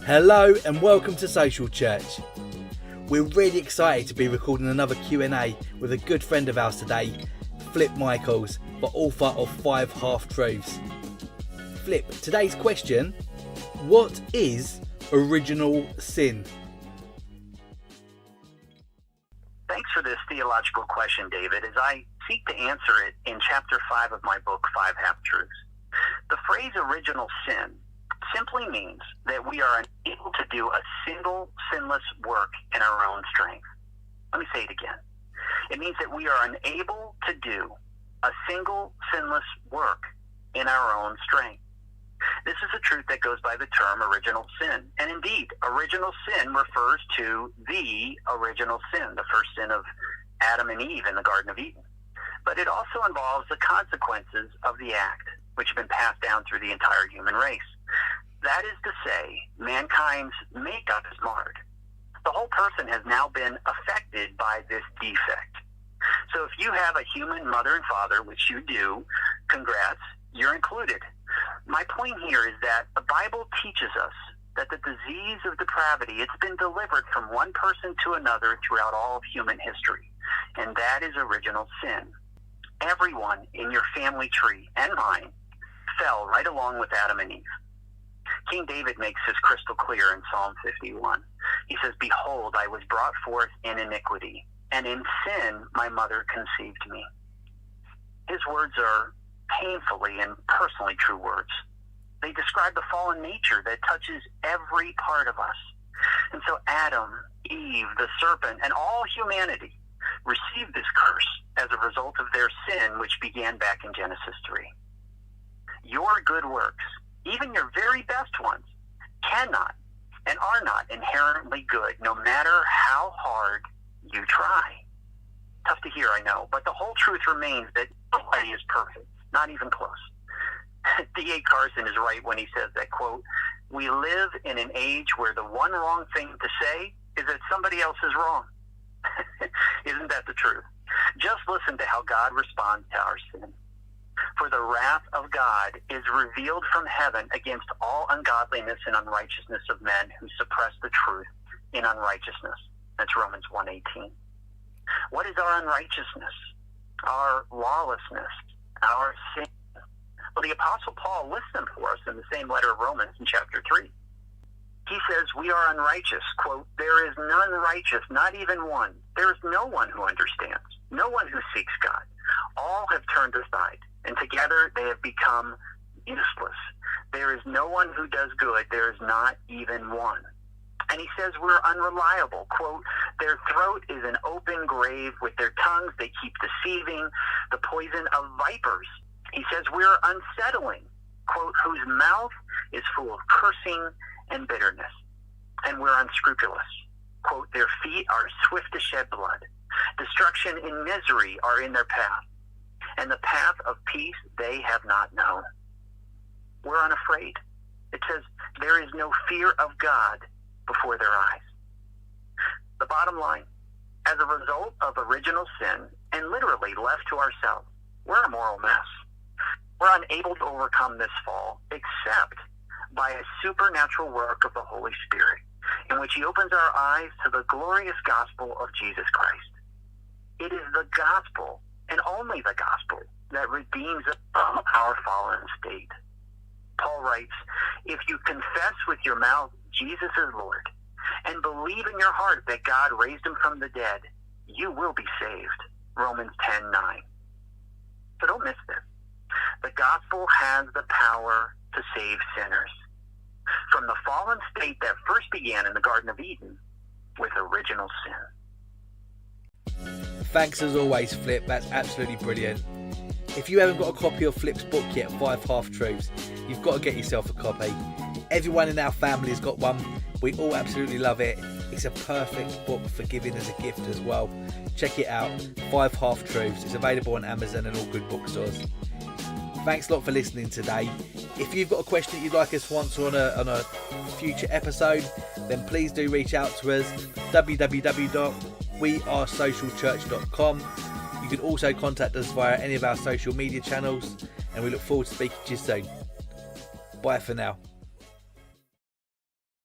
Hello and welcome to Social Church. We're really excited to be recording another Q&A with a good friend of ours today, Flip Michaels, the author of 5 Half-Truths. Flip, today's question: what is original sin? Thanks for this theological question, David, as I seek to answer it in chapter 5 of my book, 5 Half-Truths. The phrase original sin simply means that we are unable to do a single sinless work in our own strength. Let me say it again. It means that we are unable to do a single sinless work in our own strength. This is a truth that goes by the term original sin. And indeed, original sin refers to the original sin, the first sin of Adam and Eve in the Garden of Eden. But it also involves the consequences of the act, which have been passed down through the entire human race. That is to say, mankind's makeup is marred. The whole person has now been affected by this defect. So if you have a human mother and father, which you do, congrats, you're included. My point here is that the Bible teaches us that the disease of depravity, it's been delivered from one person to another throughout all of human history, and that is original sin. Everyone in your family tree and mine fell right along with Adam and Eve. King David makes this crystal clear in Psalm 51. He says, "Behold, I was brought forth in iniquity, and in sin my mother conceived me." His words are painfully and personally true words. They describe the fallen nature that touches every part of us. And so Adam, Eve, the serpent, and all humanity received this curse as a result of their sin, which began back in Genesis 3. Your good works, even your very best ones, cannot and are not inherently good, no matter how hard you try. Tough to hear, I know, but the whole truth remains that nobody is perfect, not even close. D.A. Carson is right when he says that, quote, "We live in an age where the one wrong thing to say is that somebody else is wrong." Isn't that the truth? Just listen to how God responds to our sin. "For the wrath of God is revealed from heaven against all ungodliness and unrighteousness of men who suppress the truth in unrighteousness." That's Romans 1:18. What is our unrighteousness? Our lawlessness, our sin. Well, the Apostle Paul lists them for us in the same letter of Romans in chapter 3. He says we are unrighteous. Quote, "There is none righteous, not even one. There is no one who understands, no one who seeks God. All have turned aside, and together they have become useless. There is no one who does good. There is not even one." And he says we're unreliable. Quote, "Their throat is an open grave. With their tongues they keep deceiving, the poison of vipers." He says we're unsettling. Quote, "Whose mouth is full of cursing and bitterness." And we're unscrupulous. Quote, "Their feet are swift to shed blood. Destruction and misery are in their path, and the path of peace they have not known." We're unafraid. It says there is no fear of God before their eyes. The bottom line, as a result of original sin, and literally left to ourselves, we're a moral mess. We're unable to overcome this fall except by a supernatural work of the Holy Spirit, in which he opens our eyes to the glorious gospel of Jesus Christ. It is the gospel, and only the gospel, that redeems us from our fallen state. Paul writes, "If you confess with your mouth Jesus is Lord, and believe in your heart that God raised him from the dead, you will be saved." Romans 10:9. So don't miss this. The gospel has the power to save sinners from the fallen state that first began in the Garden of Eden with original sin. Thanks as always, Flip. That's absolutely brilliant. If you haven't got a copy of Flip's book yet, 5 Half-Truths, you've got to get yourself a copy. Everyone in our family has got one. We all absolutely love it. It's a perfect book for giving as a gift as well. Check it out, 5 Half-Truths. It's available on Amazon and all good bookstores. Thanks a lot for listening today. If you've got a question that you'd like us to answer on a future episode, then please do reach out to us, www.wearesocialchurch.com. You can also contact us via any of our social media channels, and we look forward to speaking to you soon. Bye for now.